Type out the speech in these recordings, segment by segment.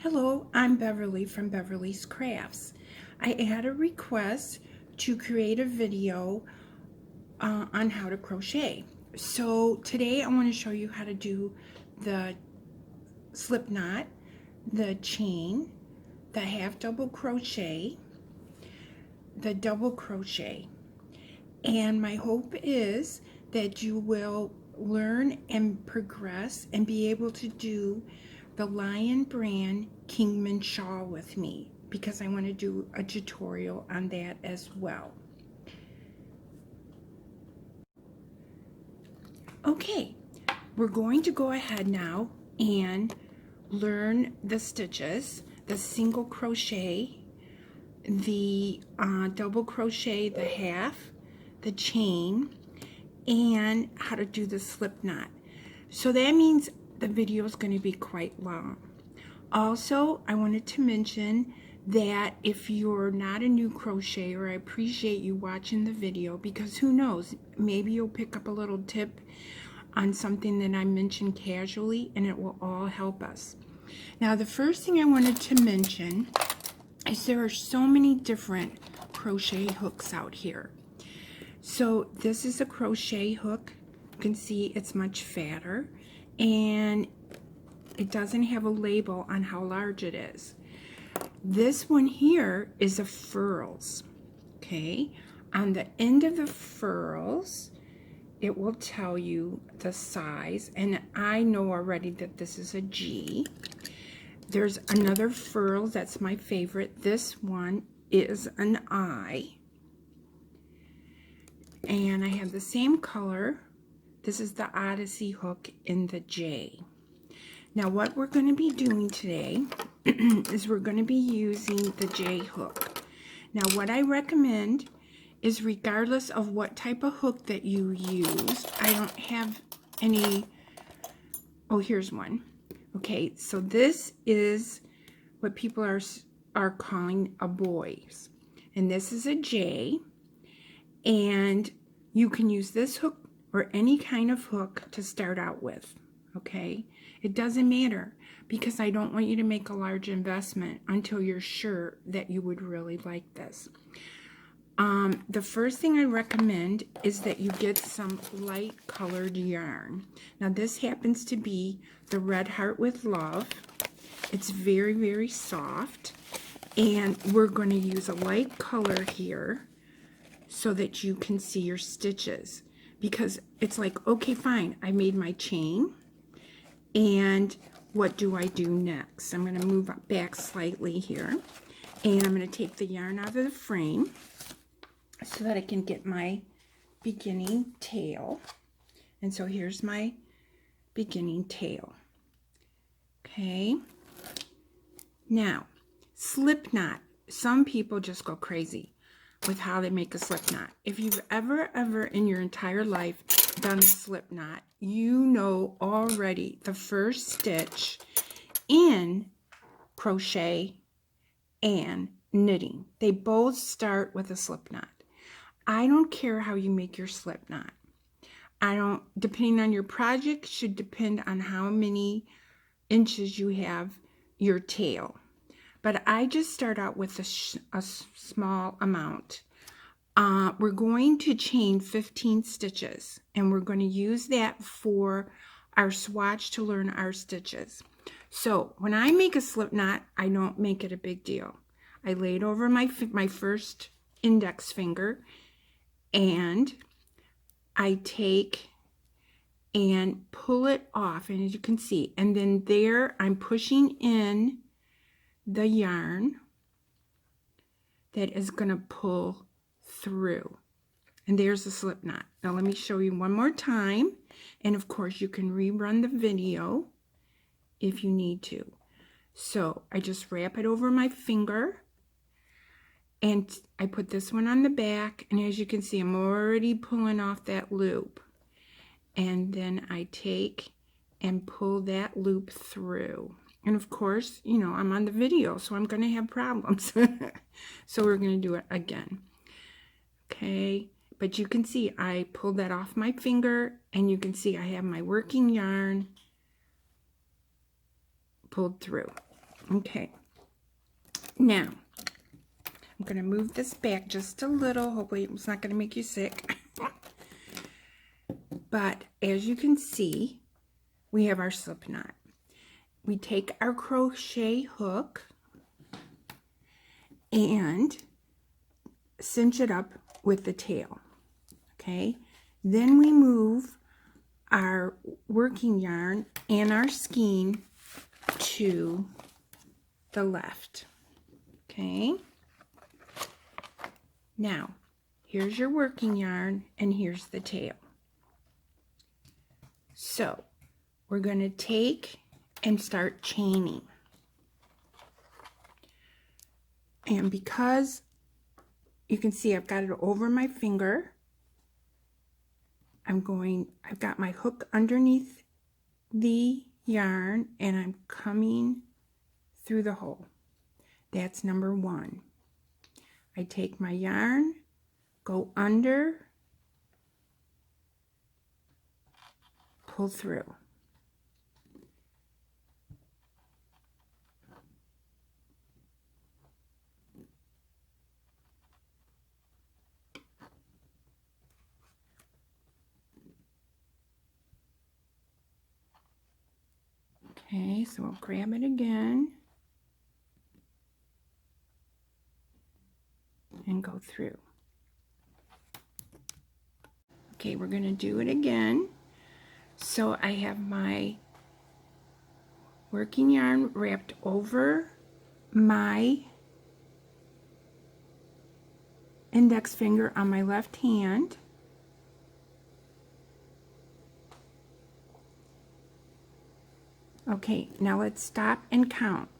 Hello, I'm Beverly from Beverly's Crafts. I had a request to create a video on how to crochet. So today I want to show you how to do the slip knot, the chain, the half double crochet, the double crochet. And my hope is that you will learn and progress and be able to do the Brand Kingman Shawl with me, because I want to do a tutorial on that as well. Okay, we're going to go ahead now and learn the stitches, the single crochet, the double crochet, the half, the chain, and how to do the slip knot. So that means the video is going to be quite long. Also, I wanted to mention that if you're not a new crocheter, I appreciate you watching the video, because who knows, maybe you'll pick up a little tip on something that I mentioned casually, and it will all help us. Now, the first thing I wanted to mention is there are so many different crochet hooks out here. So this is a crochet hook. You can see it's much fatter, and it doesn't have a label on how large it is. This one here is a furls. Okay, on the end of the furls, it will tell you the size, and I know already that this is a G. There's another furl that's my favorite. This one is an I, and I have the same color. This is the Odyssey hook in the J. Now what we're going to be doing today is we're going to be using the J hook. Now what I recommend is, regardless of what type of hook that you use, I don't have any, oh, here's one. Okay, so this is what people are calling a boys, and this is a J, and you can use this hook or any kind of hook to start out with. Okay, it doesn't matter, because I don't want you to make a large investment until you're sure that you would really like this. The first thing I recommend is that you get some light colored yarn. Now this happens to be the Red Heart with Love. It's very, very soft, and we're going to use a light color here so that you can see your stitches, because it's like, okay, fine, I made my chain, and what do I do next? I'm going to move back slightly here, and I'm going to take the yarn out of the frame so that I can get my beginning tail. And so here's my beginning tail. Okay, now slip knot. Some people just go crazy with how they make a slip knot. If you've ever in your entire life done a slip knot, you know already the first stitch in crochet and knitting, they both start with a slip knot. I don't care how you make your slip knot. Depending on your project, should depend on how many inches you have your tail. But I just start out with a small amount. We're going to chain 15 stitches, and we're going to use that for our swatch to learn our stitches. So when I make a slip knot, I don't make it a big deal. I lay it over my first index finger, and I take and pull it off, and as you can see, and then there I'm pushing in the yarn that is going to pull through, and there's the slip knot. Now let me show you one more time, and of course you can rerun the video if you need to. So I just wrap it over my finger, and I put this one on the back, and as you can see, I'm already pulling off that loop, and then I take and pull that loop through. And of course, you know, I'm on the video, so I'm going to have problems. So we're going to do it again. Okay, but you can see I pulled that off my finger, and you can see I have my working yarn pulled through. Okay, now I'm going to move this back just a little. Hopefully it's not going to make you sick. But as you can see, we have our slip knot. We take our crochet hook and cinch it up with the tail. Okay, then we move our working yarn and our skein to the left. Okay, now here's your working yarn and here's the tail. So we're going to take and start chaining. And because you can see I've got it over my finger, I've got my hook underneath the yarn and I'm coming through the hole. That's number 1. I take my yarn, go under, pull through. Okay, so I'll grab it again and go through. Okay, we're going to do it again. So I have my working yarn wrapped over my index finger on my left hand. Okay, now let's stop and count.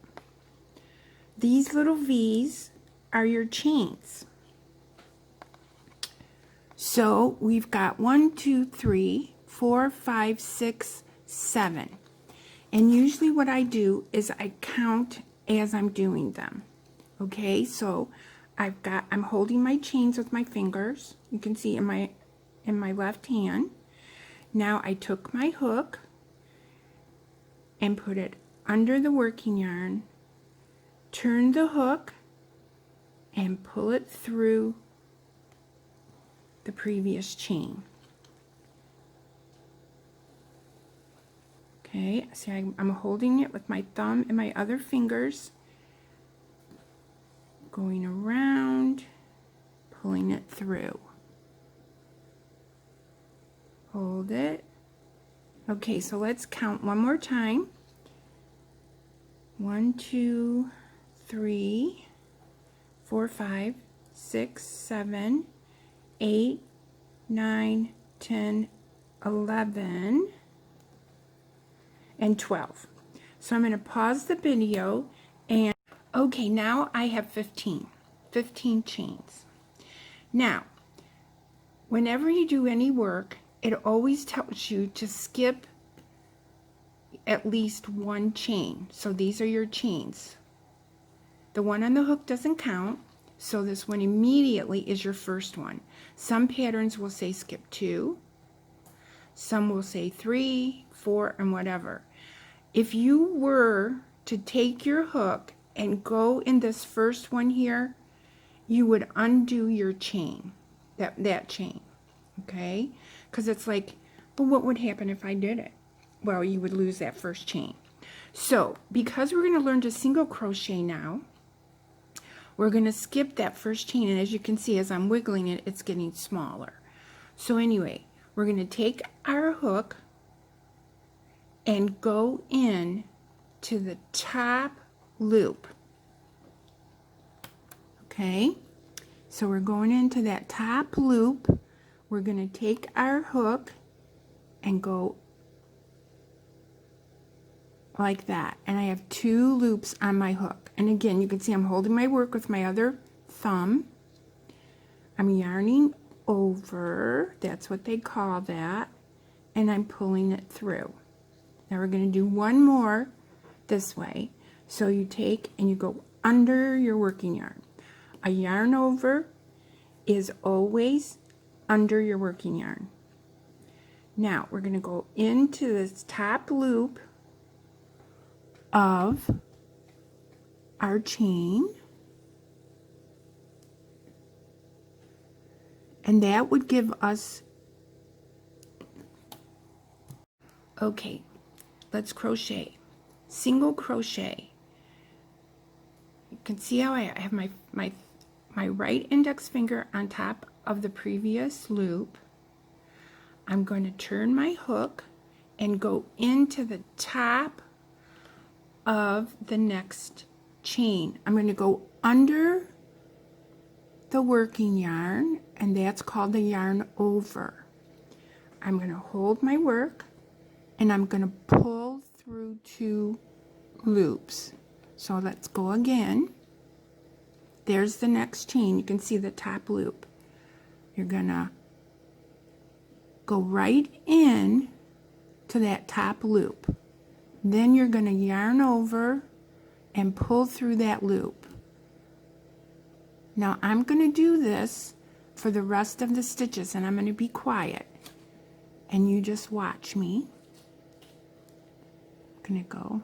These little V's are your chains. So we've got 1, 2, 3, 4, 5, 6, 7. And usually what I do is I count as I'm doing them. Okay, so I'm holding my chains with my fingers. You can see in my left hand. Now I took my hook and put it under the working yarn, turn the hook and pull it through the previous chain. Okay, see I'm holding it with my thumb and my other fingers, going around, pulling it through. Hold it. Okay, so let's count one more time. 1, 2, 3, 4, 5, 6, 7, 8, 9, 10, 11, and 12. So I'm going to pause the video and okay, now I have 15 chains. Now, whenever you do any work, it always tells you to skip at least 1 chain. So these are your chains. The one on the hook doesn't count, so this one immediately is your first one. Some patterns will say skip 2, some will say 3, 4, and whatever. If you were to take your hook and go in this first one here, you would undo your chain, that chain, okay? Because it's like, but what would happen if I did it? Well, you would lose that first chain. So because we're going to learn to single crochet now, we're going to skip that first chain, and as you can see, as I'm wiggling it, it's getting smaller. So anyway, we're going to take our hook and go in to the top loop. Okay, so we're going into that top loop. We're going to take our hook and go like that, and I have 2 loops on my hook. And again, you can see I'm holding my work with my other thumb. I'm yarning over, that's what they call that, and I'm pulling it through. Now we're going to do one more this way. So you take and you go under your working yarn. A yarn over is always under your working yarn. Now we're going to go into this top loop of our chain, and that would give us, okay, let's crochet. Single crochet. You can see how I have my right index finger on top of the previous loop. I'm going to turn my hook and go into the top of the next chain. I'm going to go under the working yarn, and that's called the yarn over. I'm going to hold my work and I'm going to pull through 2 loops. So let's go again. There's the next chain. You can see the top loop. You're going to go right in to that top loop. Then you're going to yarn over and pull through that loop. Now I'm going to do this for the rest of the stitches, and I'm going to be quiet and you just watch me. I'm going to go.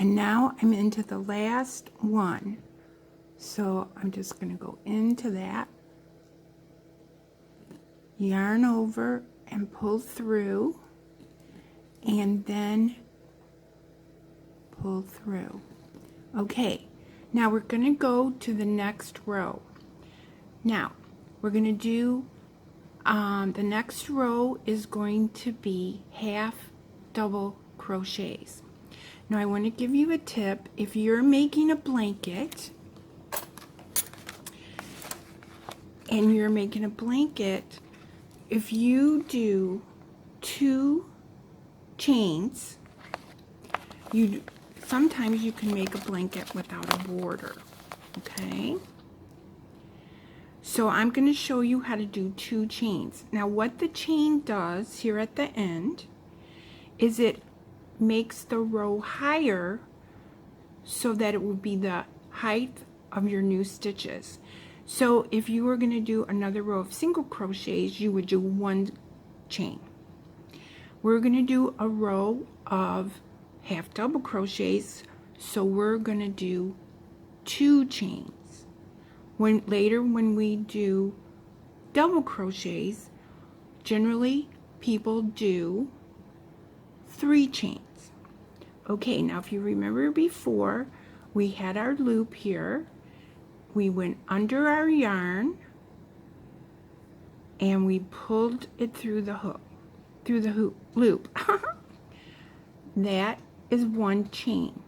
And now I'm into the last one. So I'm just going to go into that, yarn over and pull through, and then pull through. Okay, now we're going to go to the next row. Now we're going to do, the next row is going to be half double crochets. Now I want to give you a tip. If you're making a blanket, if you do 2 chains, sometimes you can make a blanket without a border, okay? So I'm going to show you how to do 2 chains. Now what the chain does here at the end is it makes the row higher so that it will be the height of your new stitches. So if you were going to do another row of single crochets, you would do 1 chain. We're going to do a row of half double crochets, so we're going to do 2 chains. Later when we do double crochets, generally people do 3 chains. Okay, now if you remember before, we had our loop here. We went under our yarn and we pulled it through the hook, loop. That is 1 chain.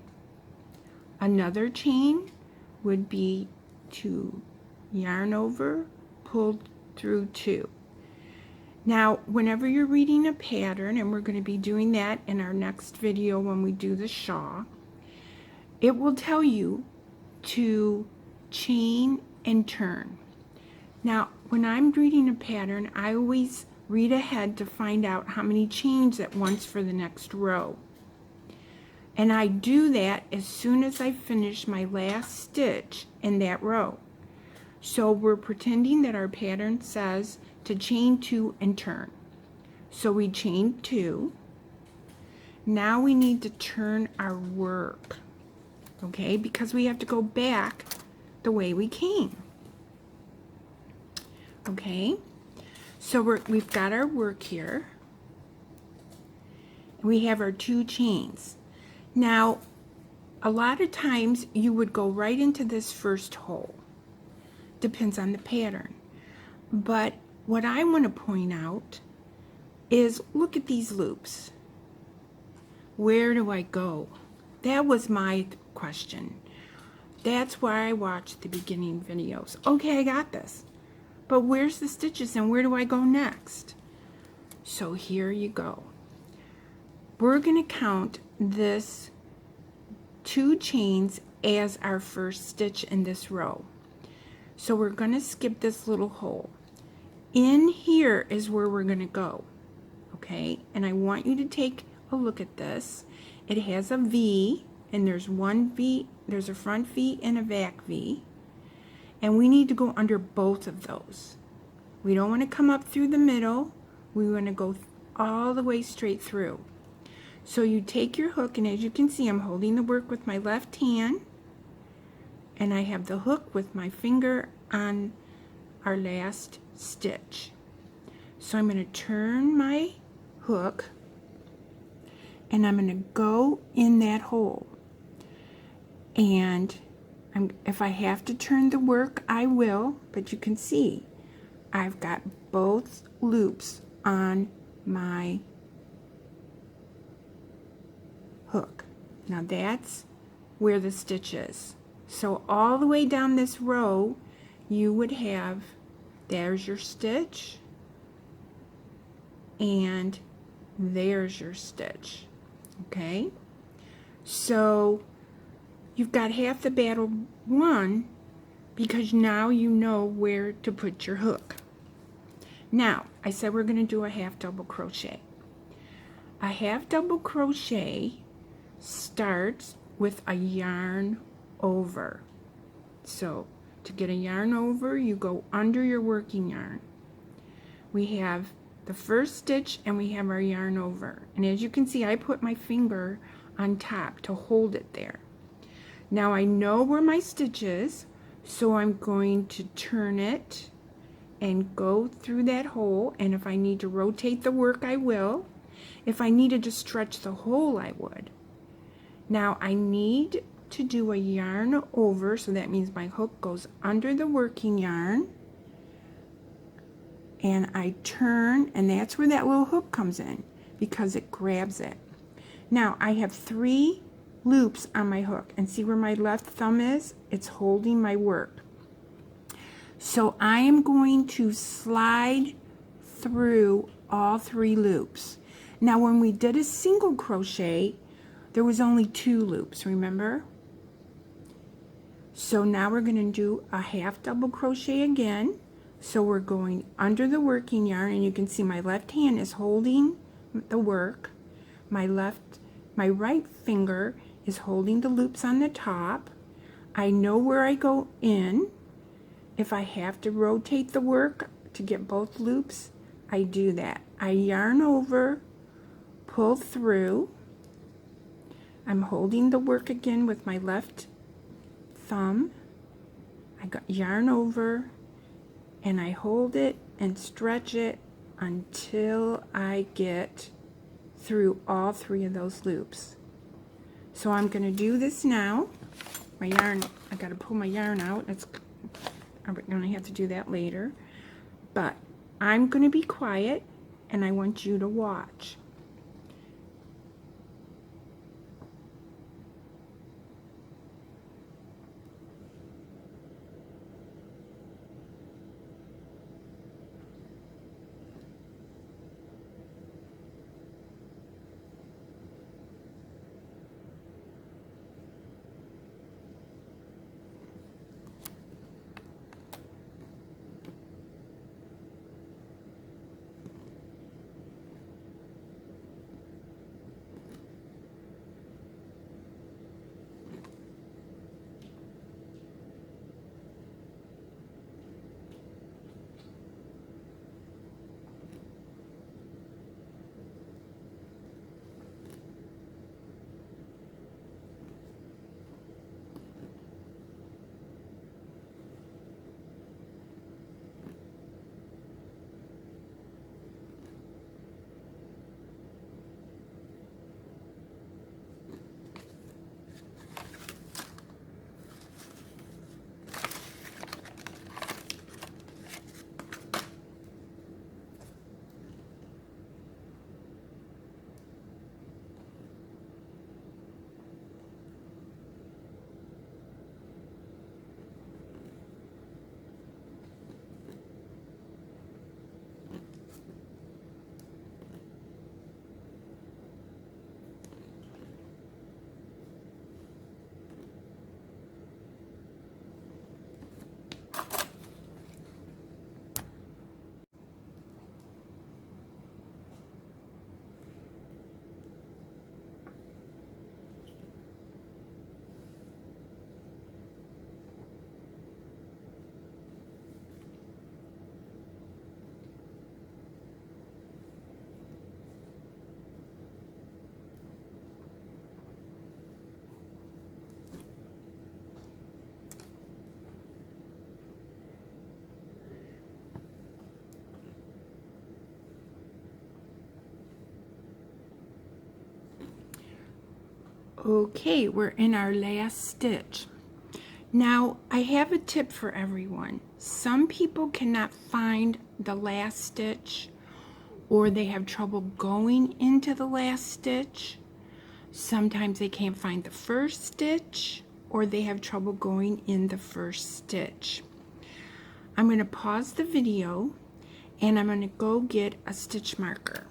Another chain would be to yarn over, pull through 2. Now, whenever you're reading a pattern, and we're going to be doing that in our next video when we do the shawl, it will tell you to chain and turn. Now, when I'm reading a pattern, I always read ahead to find out how many chains at once for the next row. And I do that as soon as I finish my last stitch in that row. So we're pretending that our pattern says to chain 2 and turn. So we chain 2. Now we need to turn our work, okay, because we have to go back the way we came. Okay, so we've got our work here. We have our 2 chains. Now, a lot of times you would go right into this first hole. Depends on the pattern. But what I want to point out is, look at these loops. Where do I go? That was my question. That's why I watched the beginning videos. Okay, I got this. But where's the stitches and where do I go next? So here you go. We're going to count this 2 chains as our first stitch in this row. So we're going to skip this little hole. In here is where we're going to go. Okay, and I want you to take a look at this. It has a V, and there's one V, there's a front V and a back V. And we need to go under both of those. We don't want to come up through the middle. We want to go all the way straight through. So you take your hook, and as you can see, I'm holding the work with my left hand, and I have the hook with my finger on our last stitch. So I'm going to turn my hook, and I'm going to go in that hole. And if I have to turn the work, I will, but you can see I've got both loops on my hook. Now that's where the stitch is. So all the way down this row, you would have, there's your stitch, and there's your stitch. Okay? So you've got half the battle won, because now you know where to put your hook. Now, I said we're going to do a half double crochet. A half double crochet starts with a yarn over. So to get a yarn over, you go under your working yarn. We have the first stitch and we have our yarn over. And as you can see, I put my finger on top to hold it there. Now I know where my stitch is, so I'm going to turn it and go through that hole, and if I need to rotate the work, I will. If I needed to stretch the hole, I would. Now I need to do a yarn over, so that means my hook goes under the working yarn, and I turn, and that's where that little hook comes in, because it grabs it. Now I have 3 loops on my hook, and see where my left thumb is? It's holding my work. So I am going to slide through all 3 loops. Now when we did a single crochet, there was only 2 loops, remember? So now we're going to do a half double crochet again. So we're going under the working yarn, and you can see my left hand is holding the work. My right finger is holding the loops on the top. I know where I go in. If I have to rotate the work to get both loops, I do that. I yarn over, pull through. I'm holding the work again with my left thumb. I got yarn over, and I hold it and stretch it until I get through all 3 of those loops. So I'm going to do this now. My yarn, I got to pull my yarn out. I'm going to have to do that later. But I'm going to be quiet, and I want you to watch. Okay, we're in our last stitch. Now, I have a tip for everyone. Some people cannot find the last stitch, or they have trouble going into the last stitch. Sometimes they can't find the first stitch, or they have trouble going in the first stitch. I'm going to pause the video, and I'm going to go get a stitch marker.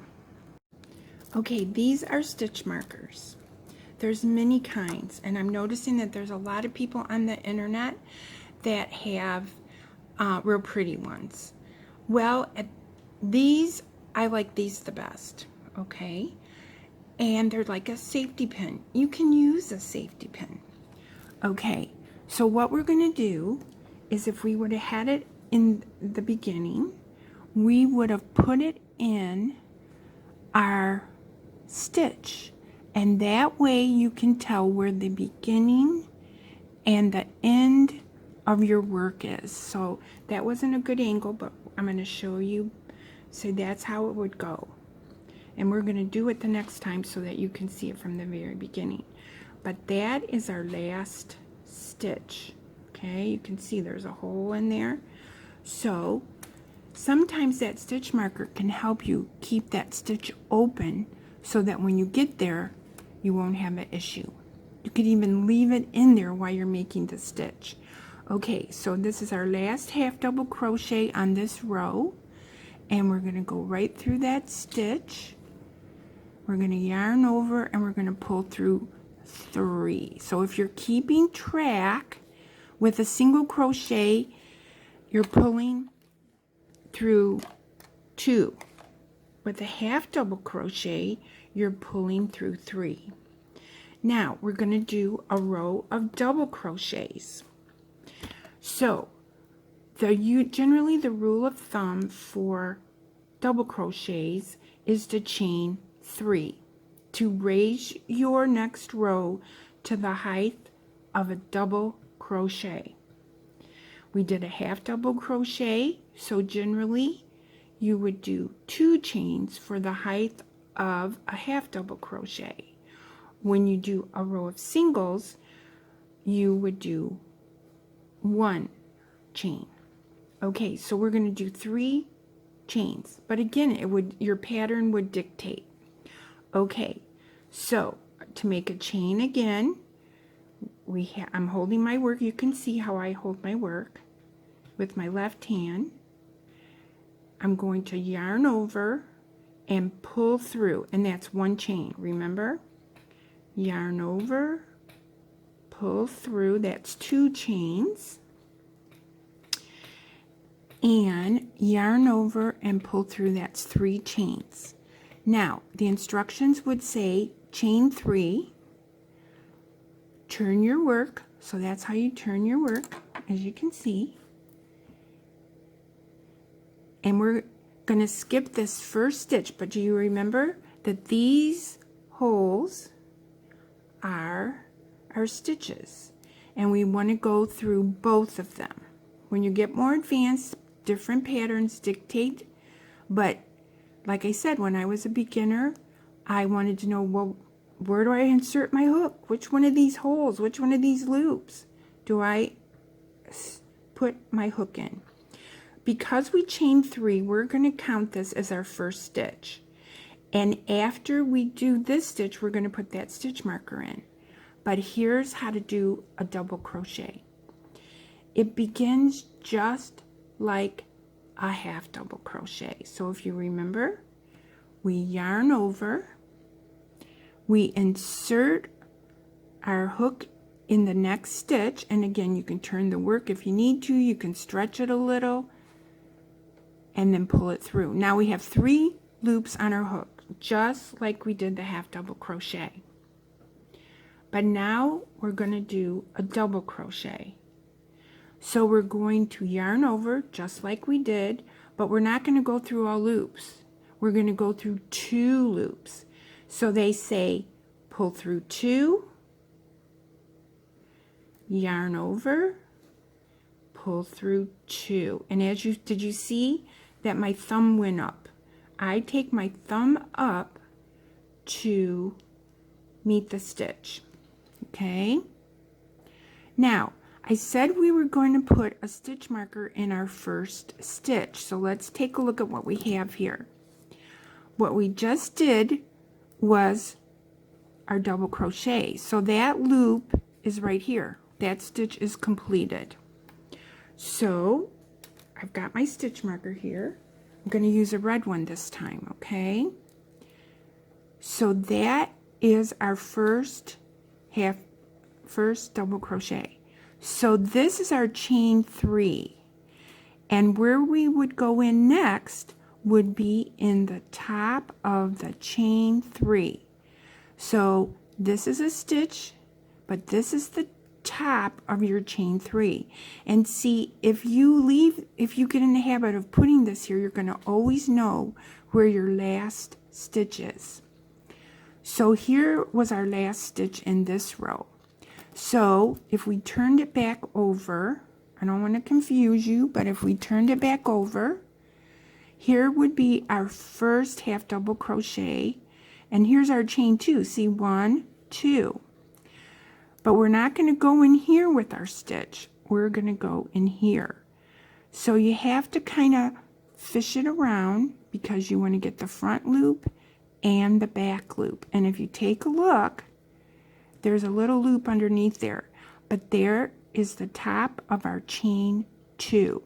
Okay, these are stitch markers. There's many kinds, and I'm noticing that there's a lot of people on the internet that have real pretty ones. Well, these, I like these the best, okay? And they're like a safety pin. You can use a safety pin. Okay, so what we're going to do is, if we would have had it in the beginning, we would have put it in our stitch. And that way you can tell where the beginning and the end of your work is. So that wasn't a good angle, but I'm going to show you. So that's how it would go. And we're going to do it the next time so that you can see it from the very beginning. But that is our last stitch. Okay, you can see there's a hole in there. So sometimes that stitch marker can help you keep that stitch open so that when you get there, you won't have an issue. You could even leave it in there while you're making the stitch. Okay, so this is our last half double crochet on this row, and we're going to go right through that stitch. We're going to yarn over, and we're going to pull through 3. So if you're keeping track with a single crochet, you're pulling through 2. With a half double crochet, you're pulling through 3. Now we're going to do a row of double crochets. So generally the rule of thumb for double crochets is to chain 3 to raise your next row to the height of a double crochet. We did a half double crochet, so generally you would do 2 chains for the height of a half double crochet. When you do a row of singles, you would do 1 chain. Okay, so we're going to do 3 chains, but again, your pattern would dictate. Okay, so to make a chain again, I'm holding my work. You can see how I hold my work with my left hand. I'm going to yarn over and pull through, and that's 1 chain, remember? Yarn over, pull through, that's 2 chains, and yarn over and pull through, that's 3 chains. Now, the instructions would say chain 3, turn your work, so that's how you turn your work, as you can see. And we're going to skip this first stitch, but do you remember that these holes are our stitches, and we want to go through both of them. When you get more advanced, different patterns dictate, but like I said, when I was a beginner, I wanted to know, well, where do I insert my hook? Which one of these holes, which one of these loops do I put my hook in? Because we chained 3, we're going to count this as our first stitch. And after we do this stitch, we're going to put that stitch marker in. But here's how to do a double crochet. It begins just like a half double crochet. So if you remember, we yarn over, we insert our hook in the next stitch, and again, you can turn the work if you need to, you can stretch it a little, and then pull it through. Now we have 3 loops on our hook, just like we did the half double crochet. But now we're going to do a double crochet. So we're going to yarn over just like we did, but we're not going to go through all loops. We're going to go through 2 loops. So they say pull through 2, yarn over, pull through 2. And did you see that my thumb went up? I take my thumb up to meet the stitch. okay? Now, I said we were going to put a stitch marker in our first stitch. So let's take a look at what we have here. What we just did was our double crochet. So that loop is right here. That stitch is completed. So I've got my stitch marker here. I'm going to use a red one this time, okay? So that is our first double crochet. So this is our chain 3. And where we would go in next would be in the top of the chain 3. So this is a stitch, but this is the top of your chain 3. And see, if you get in the habit of putting this here, you're going to always know where your last stitch is. So here was our last stitch in this row. So if we turned it back over, I don't want to confuse you, but if we turned it back over, here would be our first half double crochet, and here's our chain 2. See, 1, 2. But we're not going to go in here with our stitch. We're going to go in here. So you have to kind of fish it around because you want to get the front loop and the back loop. And if you take a look, there's a little loop underneath there. But there is the top of our chain 2.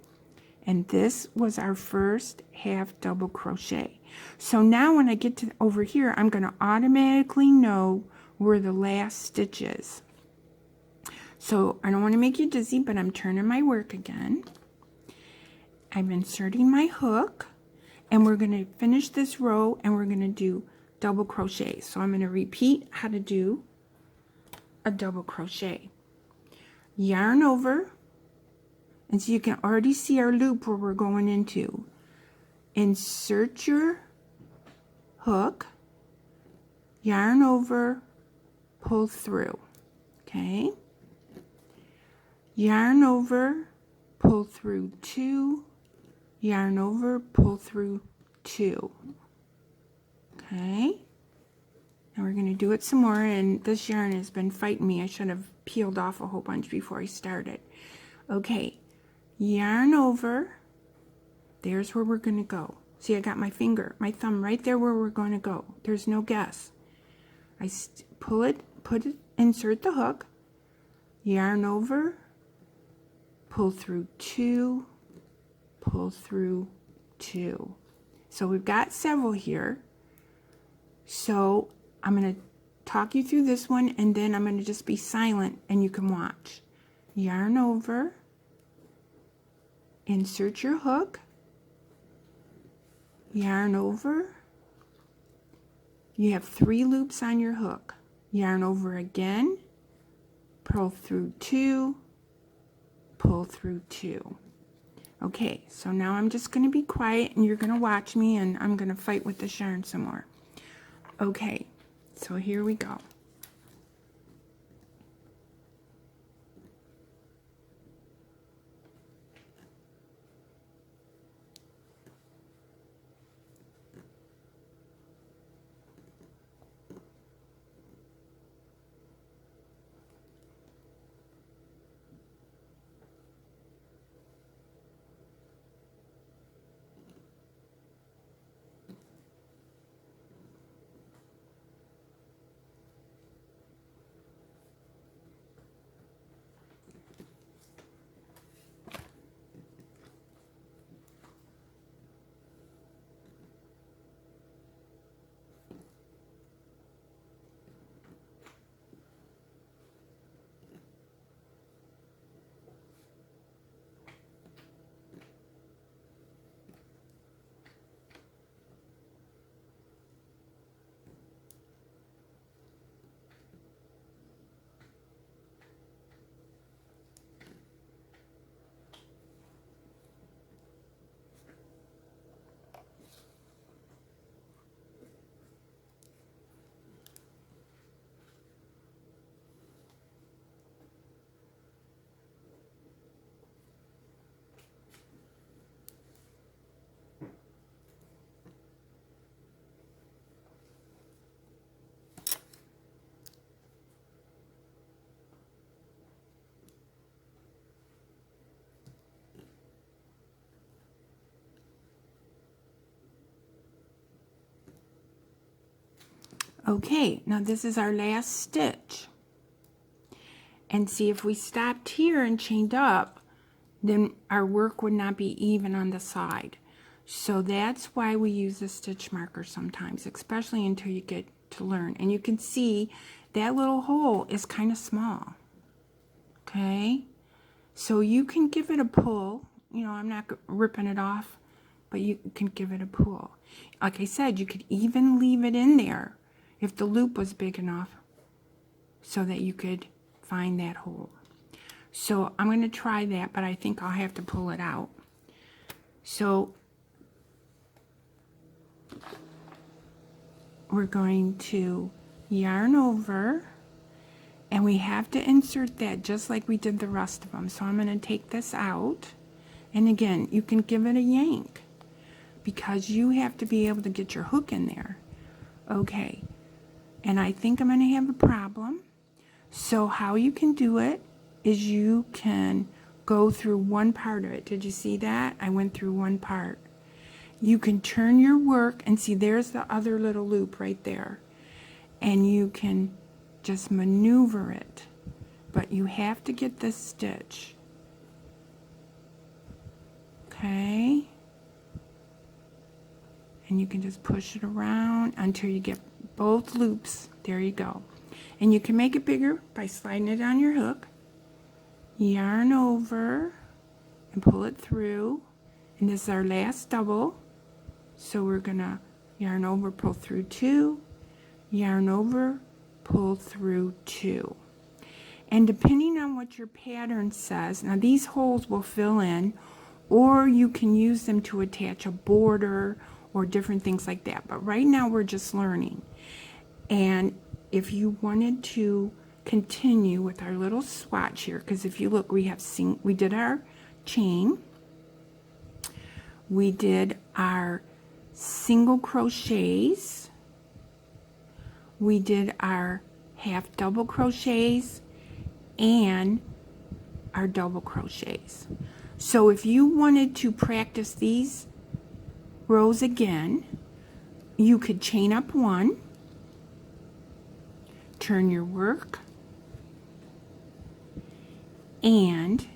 And this was our first half double crochet. So now when I get to over here, I'm going to automatically know where the last stitch is. So I don't want to make you dizzy, but I'm turning my work again. I'm inserting my hook, and we're going to finish this row, and we're going to do double crochet. So I'm going to repeat how to do a double crochet. Yarn over, and so you can already see our loop where we're going into. Insert your hook, yarn over, pull through, okay? Yarn over, pull through 2, yarn over, pull through 2, okay? Now we're going to do it some more, and this yarn has been fighting me. I should have peeled off a whole bunch before I started. Okay, yarn over, there's where we're going to go. See, I got my thumb right there where we're going to go. There's no guess. I pull it, insert the hook, yarn over, pull through 2, pull through 2. So we've got several here. So I'm going to talk you through this one, and then I'm going to just be silent and you can watch. Yarn over, insert your hook, yarn over. You have 3 loops on your hook. Yarn over again, pull through 2, pull through 2. Okay, so now I'm just going to be quiet and you're going to watch me, and I'm going to fight with this yarn some more. Okay, so here we go. Okay, now this is our last stitch. And see, if we stopped here and chained up, then our work would not be even on the side. So that's why we use a stitch marker sometimes, especially until you get to learn. And you can see that little hole is kind of small. Okay, so you can give it a pull. You know, I'm not ripping it off, but you can give it a pull. Like I said, you could even leave it in there if the loop was big enough so that you could find that hole. So I'm going to try that, but I think I'll have to pull it out. So we're going to yarn over, and we have to insert that just like we did the rest of them. So I'm going to take this out, and again, you can give it a yank because you have to be able to get your hook in there. Okay, and I think I'm going to have a problem. So how you can do it is you can go through one part of it. Did you see that? I went through one part. You can turn your work and see there's the other little loop right there. And you can just maneuver it. But you have to get this stitch. Okay? And you can just push it around until you get both loops. There you go. And you can make it bigger by sliding it on your hook. Yarn over and pull it through, and this is our last double, so we're gonna yarn over, pull through 2, yarn over, pull through 2, and depending on what your pattern says, now these holes will fill in, or you can use them to attach a border or different things like that, but right now we're just learning. And if you wanted to continue with our little swatch here, because if you look, we did our chain, we did our single crochets, we did our half double crochets, and our double crochets. So if you wanted to practice these rows again, you could chain up 1, turn your work, and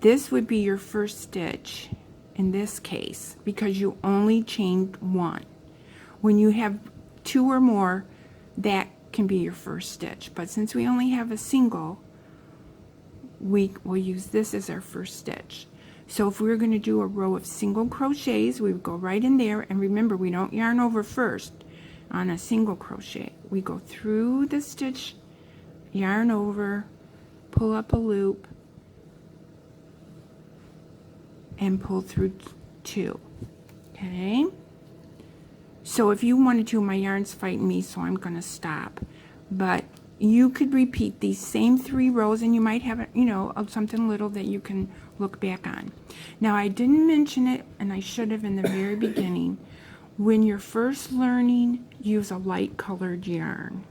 this would be your first stitch in this case because you only chained 1. When you have 2 or more, that can be your first stitch, but since we only have a single, we will use this as our first stitch. So if we were going to do a row of single crochets, we would go right in there, and remember, we don't yarn over first on a single crochet. We go through the stitch, yarn over, pull up a loop, and pull through 2. Okay, so if you wanted to, my yarn's fighting me, so I'm going to stop, but you could repeat these same 3 rows, and you might have, you know, something little that you can look back on. Now, I didn't mention it, and I should have in the very beginning. When you're first learning, use a light colored yarn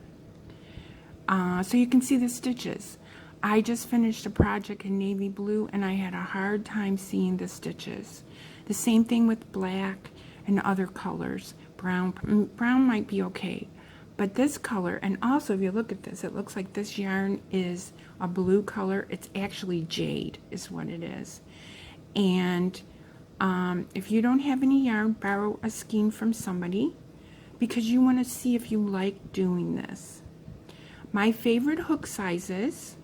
so you can see the stitches. I just finished a project in navy blue, and I had a hard time seeing the stitches. The same thing with black and other colors. Brown might be okay, but this color, and also if you look at this, it looks like this yarn is a blue color. It's actually jade is what it is. And if you don't have any yarn, borrow a skein from somebody because you want to see if you like doing this. My favorite hook sizes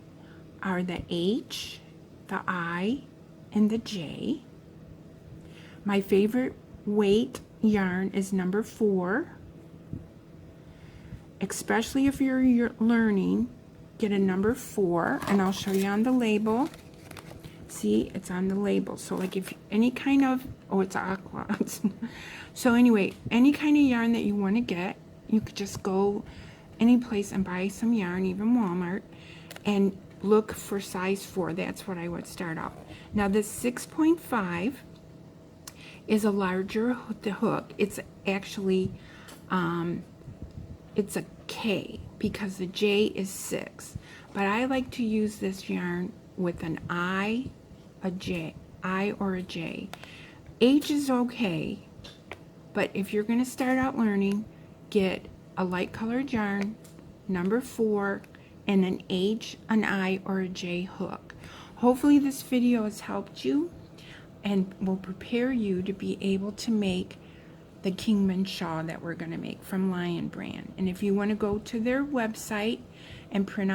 are the H, the I, and the J. My favorite weight yarn is number 4. Especially if you're learning, get a number 4, and I'll show you on the label. See, it's on the label. So like if any kind of, oh, it's aqua. So anyway, any kind of yarn that you want to get, you could just go any place and buy some yarn, even Walmart, and look for size 4. That's what I would start out. Now this 6.5 is a larger hook. It's actually, it's a K because the J is 6. But I like to use this yarn with an I, a J, I or a J. H is okay, but if you're going to start out learning, get a light colored yarn, number 4, and an H, an I, or a J hook. Hopefully this video has helped you and will prepare you to be able to make the Kingman shawl that we're going to make from Lion Brand. And if you want to go to their website and print out